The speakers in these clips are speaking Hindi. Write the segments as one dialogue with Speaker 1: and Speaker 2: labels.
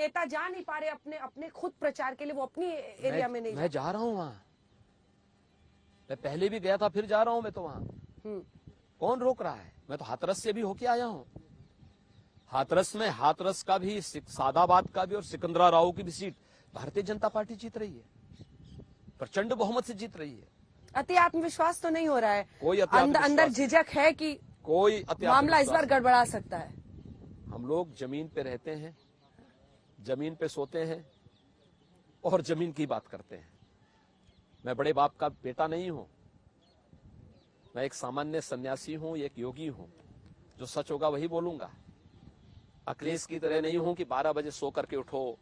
Speaker 1: नेता जा नहीं पा रहे अपने अपने खुद प्रचार के लिए, वो अपनी एरिया में नहीं।
Speaker 2: मैं जा रहा हूँ वहां, मैं पहले भी गया था, फिर जा रहा हूं मैं तो वहां। कौन रोक रहा है? मैं तो हाथरस से भी होके आया हूं। हाथरस में, हाथरस का भी, सादाबाद का भी और सिकंदराबाद की भी सीट भारतीय जनता पार्टी जीत रही है, प्रचंड बहुमत से जीत रही है।
Speaker 1: अति आत्मविश्वास तो नहीं हो रहा है?
Speaker 2: कोई
Speaker 1: अंदर झिझक है कि
Speaker 2: कोई
Speaker 1: मामला इस बार गड़बड़ा सकता है?
Speaker 2: हम लोग जमीन पे रहते हैं, जमीन पे सोते हैं और जमीन की बात करते हैं। मैं बड़े बाप का बेटा नहीं हूं, मैं एक सामान्य सन्यासी हूं, एक योगी हूं। जो सच होगा वही बोलूंगा। अखिलेश की तरह नहीं हूं कि 12 बजे सो करके उठो,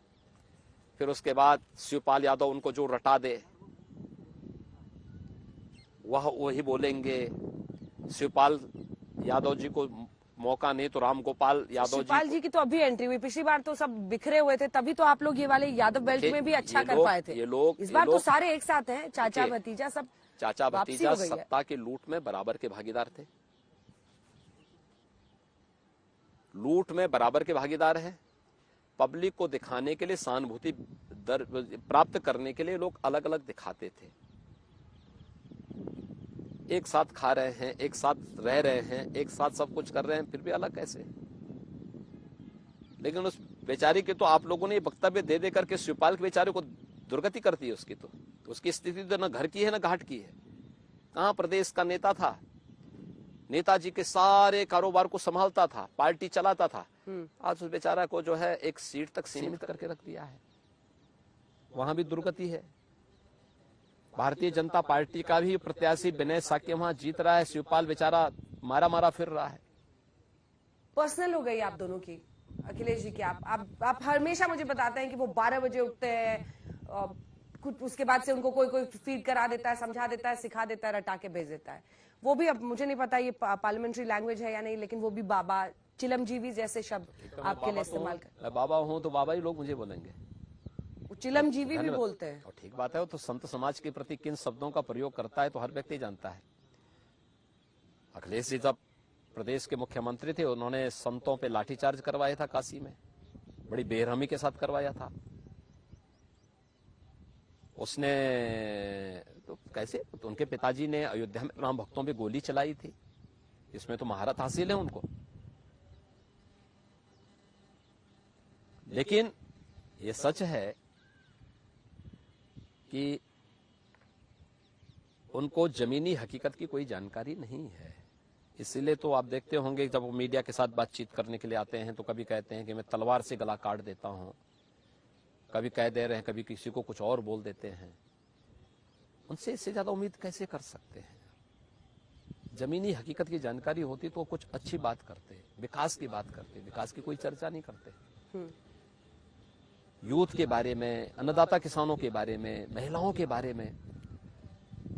Speaker 2: फिर उसके बाद शिवपाल यादव उनको जो रटा दे वह वही बोलेंगे। शिवपाल यादव जी को मौका नहीं तो राम गोपाल यादव
Speaker 1: शिवपाल जी की तो अभी एंट्री हुई, पिछली बार तो सब बिखरे हुए थे, तभी तो आप लोग ये वाले यादव बेल्ट में भी अच्छा कर पाए थे। इस बार तो सारे एक साथ हैं, चाचा भतीजा सब।
Speaker 2: चाचा भतीजा सत्ता के लूट में बराबर के भागीदार थे, लूट में बराबर के भागीदार हैं। पब्लिक को दिखाने के लिए, सहानुभूति प्राप्त करने के लिए लोग अलग अलग दिखाते थे। एक साथ खा रहे हैं, एक साथ रह रहे हैं, एक साथ सब कुछ कर रहे हैं, फिर भी अलग कैसे? लेकिन उस बेचारी के तो आप लोगों ने वक्तव्य दे दे करके शिवपाल के बेचारे को दुर्गति कर दी है। उसकी तो उसकी स्थिति तो न घर की है न घाट की है। कहां प्रदेश का नेता था, नेताजी के सारे कारोबार को संभालता था, पार्टी चलाता था। आज उस बेचारा को जो है एक सीट तक सीमित करके रख दिया है। वहां भी दुर्गति है। भारतीय जनता पार्टी का भी प्रत्याशी विनय साके वहां जीत रहा है, शिवपाल बेचारा मारा मारा फिर रहा है।
Speaker 1: पर्सनल हो गई आप दोनों की, अखिलेश जी की। आप हमेशा मुझे बताते हैं कि वो 12 बजे उठते हैं, कुछ उसके बाद से उनको कोई फीड करा देता है, समझा देता है, सिखा देता है, रटा के भेज देता है। वो भी, अब मुझे नहीं पता ये पार्लियामेंट्री लैंग्वेज है या नहीं, लेकिन वो भी बाबा, चिलमजीवी जैसे शब्द आपके लिए इस्तेमाल कर।
Speaker 2: मैं बाबा हूं तो बाबा ही लोग मुझे बोलेंगे।
Speaker 1: चिलमजीवी भी बोलते हैं।
Speaker 2: और ठीक बात है, वो तो संत समाज के प्रति किन शब्दों का प्रयोग करता है तो हर व्यक्ति जानता है। अखिलेश जी जब प्रदेश के मुख्यमंत्री थे, उन्होंने संतों पे लाठीचार्ज करवाया था काशी में, बड़ी बेरहमी के साथ करवाया था। उसने तो कैसे, तो उनके पिताजी ने अयोध्या में राम भक्तों पे गोली चलाई थी, इसमें तो महारत हासिल है उनको। लेकिन ये सच है कि उनको जमीनी हकीकत की कोई जानकारी नहीं है। इसीलिए तो आप देखते होंगे जब वो मीडिया के साथ बातचीत करने के लिए आते हैं तो कभी कहते हैं कि मैं तलवार से गला काट देता हूं, कभी कह दे रहे हैं, कभी किसी को कुछ और बोल देते हैं। उनसे इससे ज्यादा उम्मीद कैसे कर सकते हैं? जमीनी हकीकत की जानकारी होती तो कुछ अच्छी बात करते, विकास की बात करते। विकास की कोई चर्चा नहीं करते। यूथ के बारे में, अन्नदाता किसानों के बारे में, महिलाओं के बारे में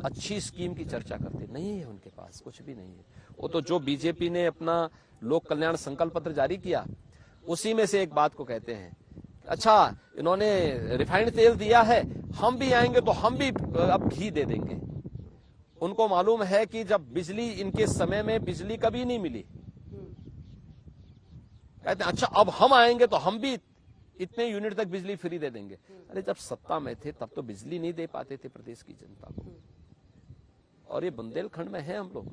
Speaker 2: अच्छी स्कीम की चर्चा करते नहीं है। उनके पास कुछ भी नहीं है। वो तो जो बीजेपी ने अपना लोक कल्याण संकल्प पत्र जारी किया, उसी में से एक बात को कहते हैं, अच्छा इन्होंने रिफाइंड तेल दिया है, हम भी आएंगे तो हम भी अब घी दे देंगे। उनको मालूम है कि जब बिजली, इनके समय में बिजली कभी नहीं मिली, कहते हैं अच्छा अब हम आएंगे तो हम भी इतने यूनिट तक बिजली फ्री दे देंगे। अरे जब सत्ता में थे तब तो बिजली नहीं दे पाते थे प्रदेश की जनता को। और ये बुंदेलखंड में है हम लोग।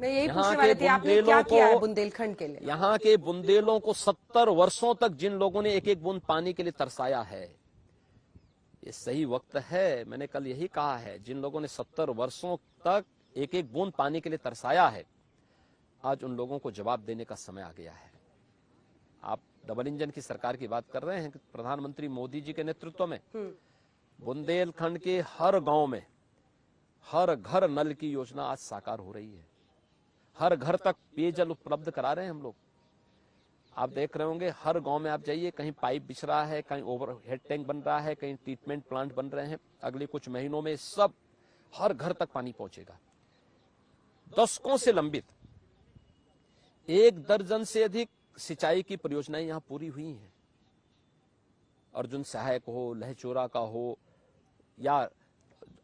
Speaker 1: मैं यही पूछने वाली थी, आपने क्या किया है बुंदेलखंड के लिए?
Speaker 2: यहाँ के बुंदेलों को 70 वर्षों तक जिन लोगों ने एक एक बूंद पानी के लिए तरसाया है, ये सही वक्त है। मैंने कल यही कहा है, जिन लोगों ने 70 वर्षों तक एक एक बूंद पानी के लिए तरसाया है, आज उन लोगों को जवाब देने का समय आ गया है। आप डबल इंजन की सरकार की बात कर रहे हैं, प्रधानमंत्री मोदी जी के नेतृत्व में बुंदेलखंड के हर गांव में हर घर नल की योजना आज साकार हो रही है। हर घर तक पेयजल उपलब्ध करा रहे हैं हम लोग। आप देख रहे होंगे हर गांव में आप जाइए, कहीं पाइप बिछ रहा है, कहीं ओवरहेड टैंक बन रहा है, कहीं ट्रीटमेंट प्लांट बन रहे हैं। अगले कुछ महीनों में सब हर घर तक पानी पहुंचेगा। दशकों से लंबित 1 दर्जन से अधिक सिंचाई की परियोजनाएं यहां पूरी हुई हैं। अर्जुन सहायक हो, लहचोरा का हो, या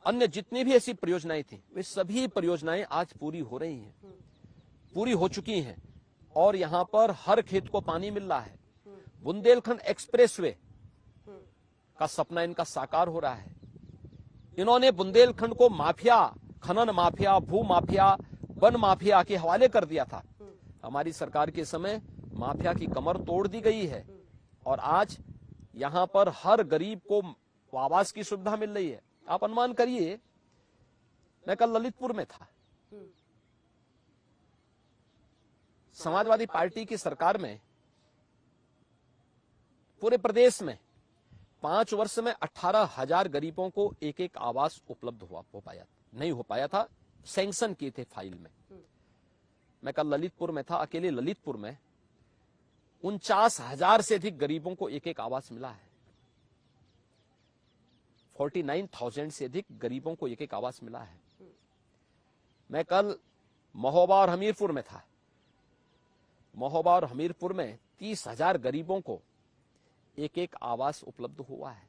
Speaker 2: अन्य जितनी भी ऐसी परियोजनाएं थी, वे सभी परियोजनाएं आज पूरी हो रही हैं, पूरी हो चुकी हैं। और यहां पर हर खेत को पानी मिल रहा है। बुंदेलखंड एक्सप्रेसवे का सपना इनका साकार हो रहा है। इन्होंने बुंदेलखंड को माफिया, खनन माफिया, भू माफिया, वन माफिया के हवाले कर दिया था। हमारी सरकार के समय माफिया की कमर तोड़ दी गई है और आज यहां पर हर गरीब को आवास की सुविधा मिल रही है। आप अनुमान करिए, मैं कल ललितपुर में था। समाजवादी पार्टी की सरकार में पूरे प्रदेश में 5 वर्ष में 18,000 गरीबों को एक एक आवास उपलब्ध नहीं हो पाया था, सैंक्शन किए थे फाइल में। मैं कल ललितपुर में था। अकेले ललितपुर में 49,000 से अधिक गरीबों को एक एक आवास मिला है। 49,000 से अधिक गरीबों को एक एक आवास मिला है। मैं कल महोबा और हमीरपुर में था। महोबा और हमीरपुर में 30,000 गरीबों को एक एक आवास उपलब्ध हुआ है।